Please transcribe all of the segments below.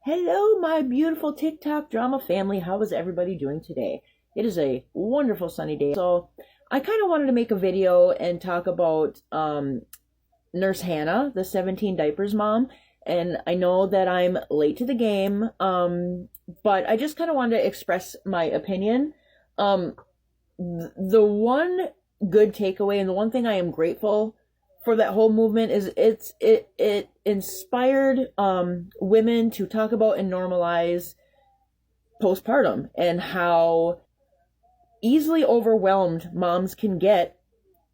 Hello, my beautiful TikTok drama family. How is everybody doing today? It is a wonderful sunny day. So I kind of wanted to make a video and talk about Nurse Hannah, the 17 diapers mom. And I know that I'm late to the game, but I just kind of wanted to express my opinion. The one good takeaway and the one thing I am grateful for that whole movement is it inspired women to talk about and normalize postpartum and how easily overwhelmed moms can get,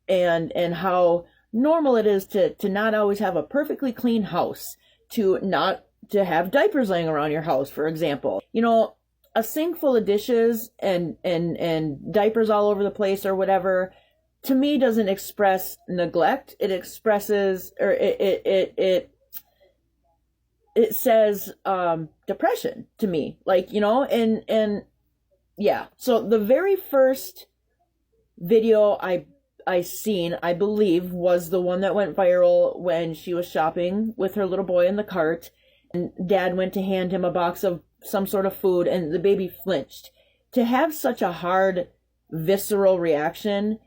and how normal it is to not always have a perfectly clean house, to not to have diapers laying around your house, for example. A sink full of dishes and diapers all over the place or whatever, to me, doesn't express neglect. It expresses, or it says depression to me. And yeah. So the very first video I seen, I believe, was the one that went viral when she was shopping with her little boy in the cart, and dad went to hand him a box of some sort of food, and the baby flinched. To have such a hard, visceral reaction,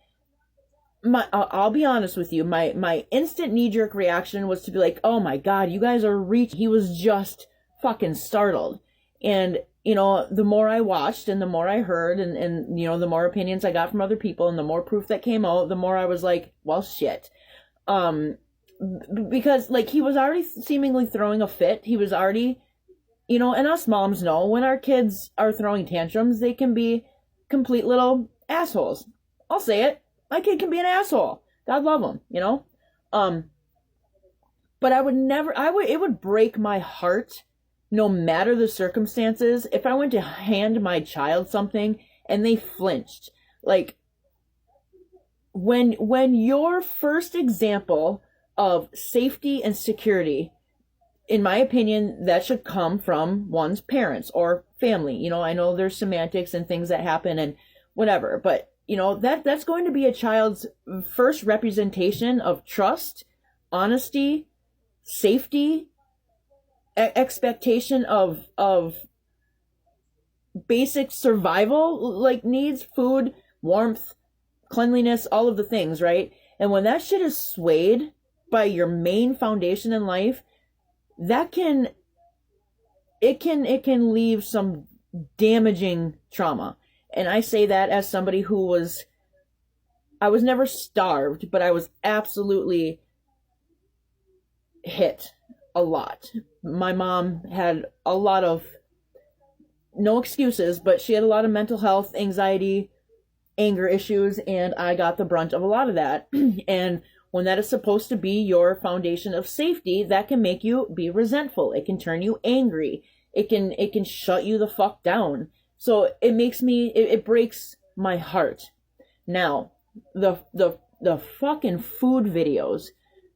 I'll be honest with you, my instant knee-jerk reaction was to be like, oh my God, you guys are reaching. He was just fucking startled. And, the more I watched and the more I heard and the more opinions I got from other people and the more proof that came out, the more I was like, well, shit. Because, he was already seemingly throwing a fit. He was already, and us moms know when our kids are throwing tantrums, they can be complete little assholes. I'll say it. My kid can be an asshole. God love him, But it would break my heart, no matter the circumstances, if I went to hand my child something and they flinched. When your first example of safety and security, in my opinion, that should come from one's parents or family. I know there's semantics and things that happen and whatever, but that's going to be a child's first representation of trust, honesty, safety, expectation of basic survival, needs, food, warmth, cleanliness, all of the things, right? And when that shit is swayed by your main foundation in life, it can leave some damaging trauma. And I say that as somebody I was never starved, but I was absolutely hit a lot. My mom had a lot of, no excuses, but she had a lot of mental health, anxiety, anger issues, and I got the brunt of a lot of that. And when that is supposed to be your foundation of safety, that can make you be resentful. It can turn you angry. It can shut you the fuck down. So it breaks my heart. Now, the fucking food videos,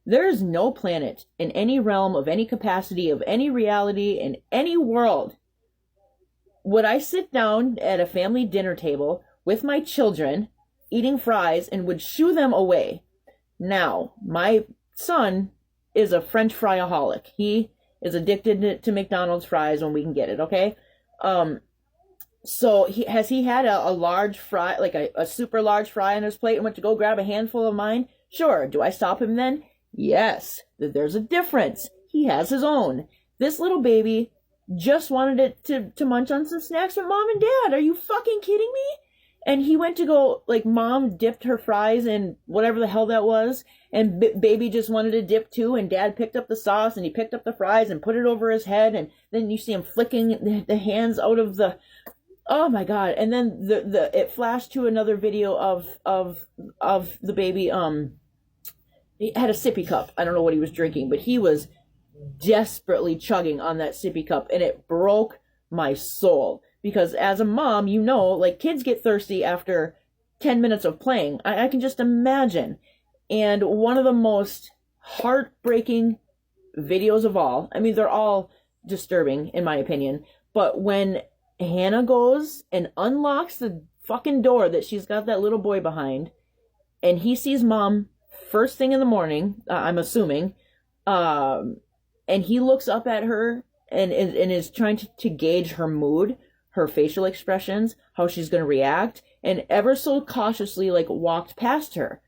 there's no planet in any realm of any capacity of any reality in any world would I sit down at a family dinner table with my children eating fries and would shoo them away. Now, my son is a French fryaholic. He is addicted to McDonald's fries when we can get it, okay? So he had a large fry, a super large fry on his plate, and went to go grab a handful of mine? Sure. Do I stop him then? Yes. There's a difference. He has his own. This little baby just wanted it to munch on some snacks from mom and dad. Are you fucking kidding me? And he went to go, mom dipped her fries in whatever the hell that was, and baby just wanted to dip too, and dad picked up the sauce, and he picked up the fries and put it over his head, and then you see him flicking the hands out of the... Oh my God. And then it flashed to another video of the baby. He had a sippy cup. I don't know what he was drinking, but he was desperately chugging on that sippy cup, and it broke my soul. Because as a mom, kids get thirsty after 10 minutes of playing. I can just imagine. And one of the most heartbreaking videos of all, I mean, they're all disturbing in my opinion, but when Hannah goes and unlocks the fucking door that she's got that little boy behind, and he sees mom first thing in the morning, I'm assuming, and he looks up at her and is trying to gauge her mood, her facial expressions, how she's going to react, and ever so cautiously like walked past her.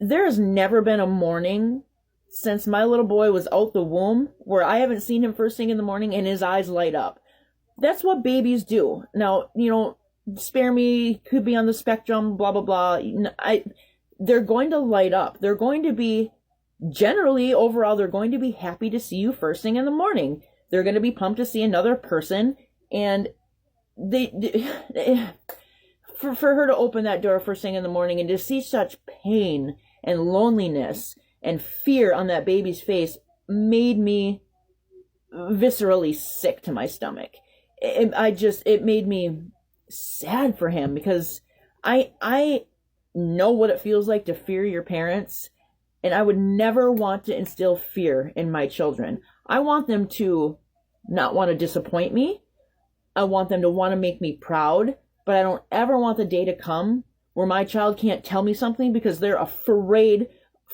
There's never been a morning since my little boy was out the womb where I haven't seen him first thing in the morning and his eyes light up. That's what babies do. Now, spare me, could be on the spectrum, blah, blah, blah. They're going to light up. They're going to be, generally, overall, they're going to be happy to see you first thing in the morning. They're going to be pumped to see another person. And for her to open that door first thing in the morning and to see such pain and loneliness and fear on that baby's face made me viscerally sick to my stomach. It made me sad for him, because I know what it feels like to fear your parents, and I would never want to instill fear in my children. I want them to not want to disappoint me. I want them to want to make me proud, but I don't ever want the day to come where my child can't tell me something because they're afraid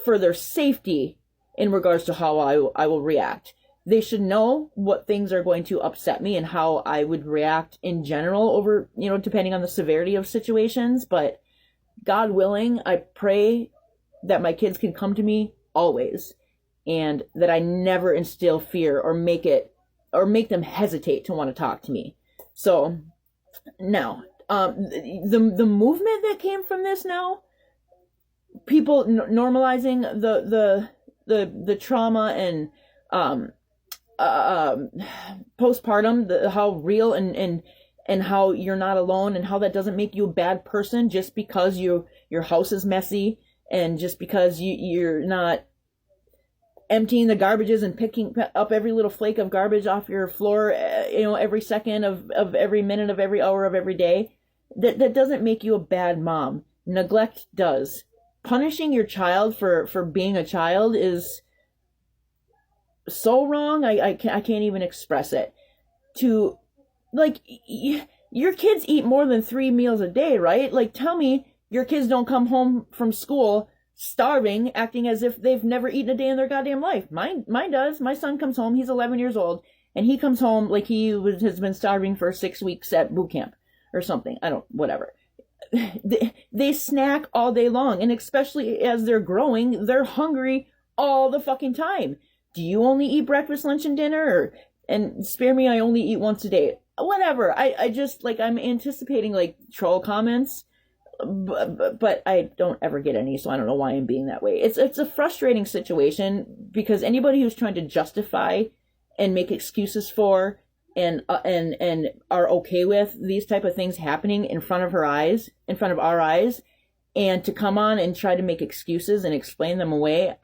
for their safety in regards to how I will react. They should know what things are going to upset me and how I would react in general over, depending on the severity of situations. But God willing, I pray that my kids can come to me always, and that I never instill fear or make them hesitate to want to talk to me. So now, the movement that came from this now, people normalizing the trauma and postpartum, how real and how you're not alone, and how that doesn't make you a bad person just because your house is messy, and just because you're not emptying the garbages and picking up every little flake of garbage off your floor, every second of every minute of every hour of every day. That doesn't make you a bad mom. Neglect does. Punishing your child for being a child is so wrong. I can't even express it. To, like, your kids eat more than 3 meals a day, right? Like, tell me your kids don't come home from school starving, acting as if they've never eaten a day in their goddamn life. Mine does. My son comes home, he's 11 years old, and he comes home like has been starving for 6 weeks at boot camp or something. Whatever. They snack all day long, and especially as they're growing, they're hungry all the fucking time. Do you only eat breakfast, lunch, and dinner? And spare me, I only eat once a day. Whatever. I just, I'm anticipating, troll comments, but I don't ever get any, so I don't know why I'm being that way. It's a frustrating situation, because anybody who's trying to justify and make excuses for and are okay with these type of things happening in front of our eyes, and to come on and try to make excuses and explain them away,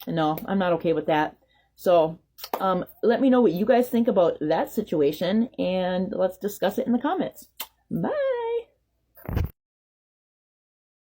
no, I'm not okay with that. So let me know what you guys think about that situation, and let's discuss it in the comments. Bye.